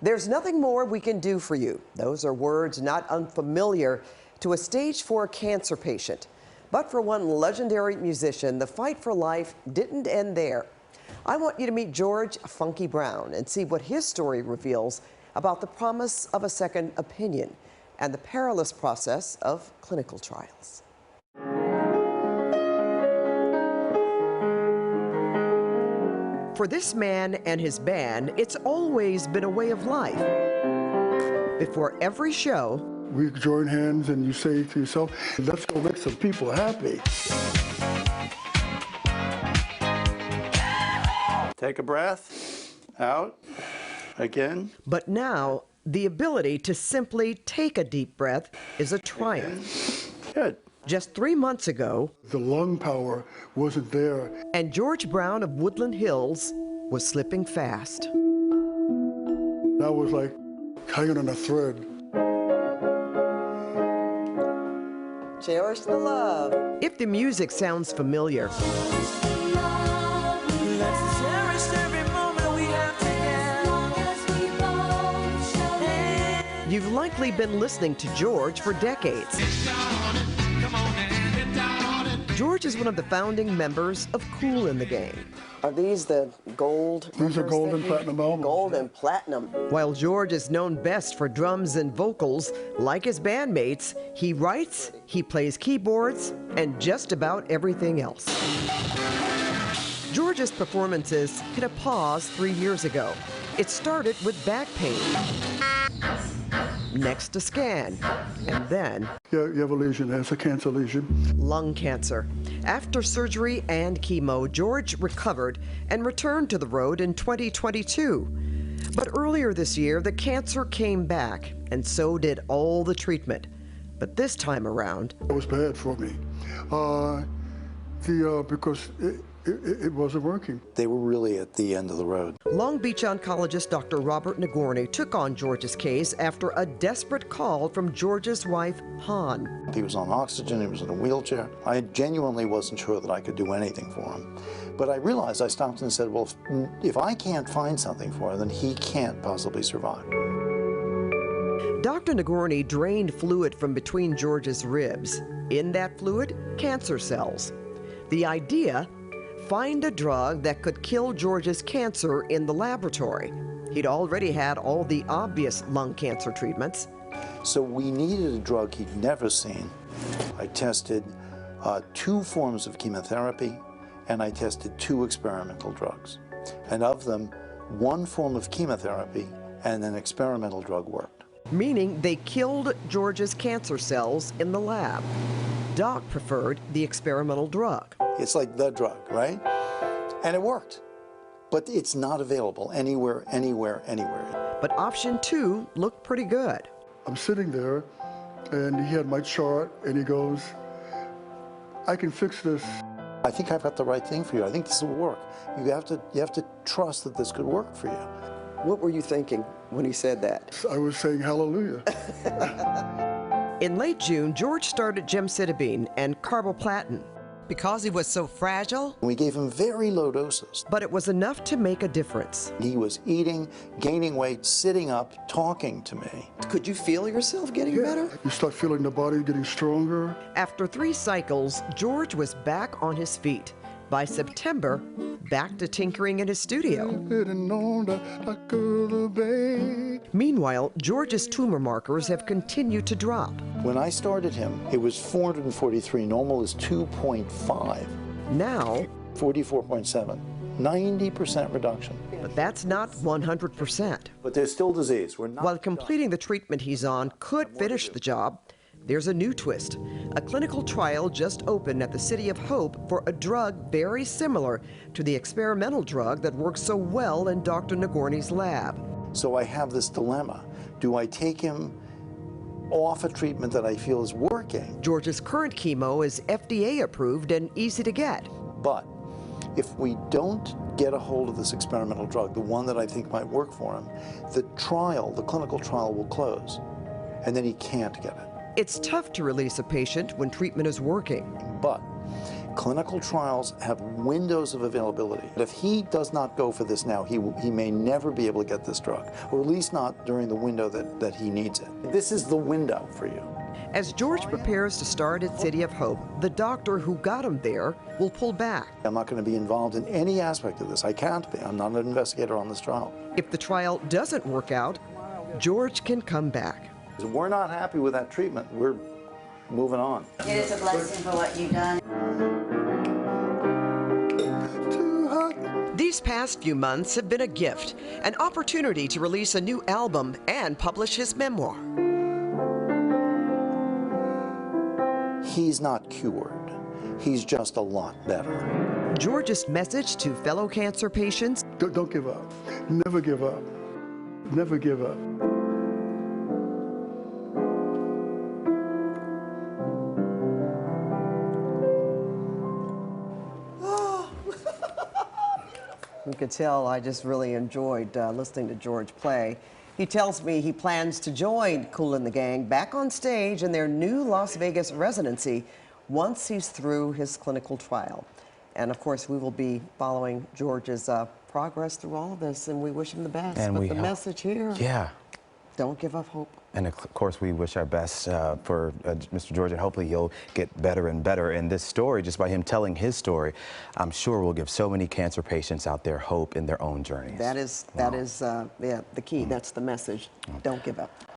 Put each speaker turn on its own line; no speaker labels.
There's nothing more we can do for you. Those are words not unfamiliar to a stage 4 cancer patient. But for one legendary musician, the fight for life didn't end there. I want you to meet George Funky Brown and see what his story reveals about the promise of a second opinion and the perilous process of clinical trials. For this man and his band, it's always been a way of life. Before every show,
we join hands and you say to yourself, let's go make some people happy.
Take a breath, out, again.
But now, the ability to simply take a deep breath is a triumph.
Good.
Just 3 months ago,
the lung power wasn't there.
And George Brown of Woodland Hills was slipping fast.
That was like hanging on a thread.
Cherish the love. If the music sounds familiar, you've likely been listening to George for decades. George is one of the founding members of Kool in the Game. Are these the gold?
These are gold and platinum albums.
Gold and platinum. While George is known best for drums and vocals, like his bandmates, he writes, he plays keyboards, and just about everything else. George's performances hit a pause 3 years ago. It started with back pain, next a scan, and then
you have a lesion. It's a cancer lesion.
Lung cancer. After surgery and chemo, George recovered and returned to the road in 2022. But earlier this year, the cancer came back, and so did all the treatment. But this time around,
it was bad for me, because it wasn't working.
They were really at the end of the road.
Long Beach oncologist Dr. Robert Nagorny took on George's case after a desperate call from George's wife, Han.
He was on oxygen, he was in a wheelchair. I genuinely wasn't sure that I could do anything for him. But I realized, I stopped and said, well, if I can't find something for him, then he can't possibly survive.
Dr. Nagorny drained fluid from between George's ribs. In that fluid, cancer cells. The idea, find a drug that could kill George's cancer in the laboratory. He'd already had all the obvious lung cancer treatments.
So we needed a drug he'd never seen. I tested 2 forms of chemotherapy, and I tested 2 experimental drugs. And of them, 1 form of chemotherapy and an experimental drug worked.
Meaning they killed George's cancer cells in the lab. Doc preferred the experimental drug.
It's like the drug, right? And it worked. But it's not available anywhere.
But option 2 looked pretty good.
I'm sitting there, and he had my chart, and he goes, I can fix this.
I think I've got the right thing for you. I think this will work. You have to trust that this could work for you.
What were you thinking when he said that?
I was saying hallelujah.
In late June, George started gemcitabine and carboplatin. Because he was so fragile?
We gave him very low doses.
But it was enough to make a difference.
He was eating, gaining weight, sitting up, talking to me.
Could you feel yourself getting better?
You start feeling the body getting stronger.
After 3 cycles, George was back on his feet. By September, back to tinkering in his studio. Meanwhile, George's tumor markers have continued to drop.
When I started him, it was 443. Normal is 2.5.
Now,
44.7. 90% reduction.
But that's not 100%.
But there's still disease. We're not.
While completing the treatment he's on could finish the job, there's a new twist. A clinical trial just opened at the City of Hope for a drug very similar to the experimental drug that works so well in Dr. Nagorny's lab.
So I have this dilemma. Do I take him off a treatment that I feel is working?
George's current chemo is FDA approved and easy to get.
But if we don't get a hold of this experimental drug, the one that I think might work for him, the clinical trial will close, and then he can't get it.
It's tough to release a patient when treatment is working.
But Clinical trials have windows of availability. If he does not go for this now, he may never be able to get this drug, or at least not during the window that he needs it. This is the window for you.
As George prepares to start at City of Hope, the doctor who got him there will pull back.
I'm not going to be involved in any aspect of this. I can't be. I'm not an investigator on this trial.
If the trial doesn't work out, George can come back.
If we're not happy with that treatment, we're moving on.
It is a blessing for what you've done.
These past few months have been a gift, an opportunity to release a new album and publish his memoir.
He's not cured. He's just a lot better.
George's message to fellow cancer patients:
Don't give up. Never give up. Never give up.
You could tell I just really enjoyed listening to George play. He tells me he plans to join Kool and the Gang back on stage in their new Las Vegas residency once he's through his clinical trial. And of course, we will be following George's progress through all of this, and we wish him the best.
And
but the message here,
yeah,
don't give up hope.
And of course, we wish our best for Mr. George, and hopefully he'll get better and better. And this story, just by him telling his story, I'm sure will give so many cancer patients out there hope in their own journeys.
That is, yeah, the key. That's the message. Don't give up.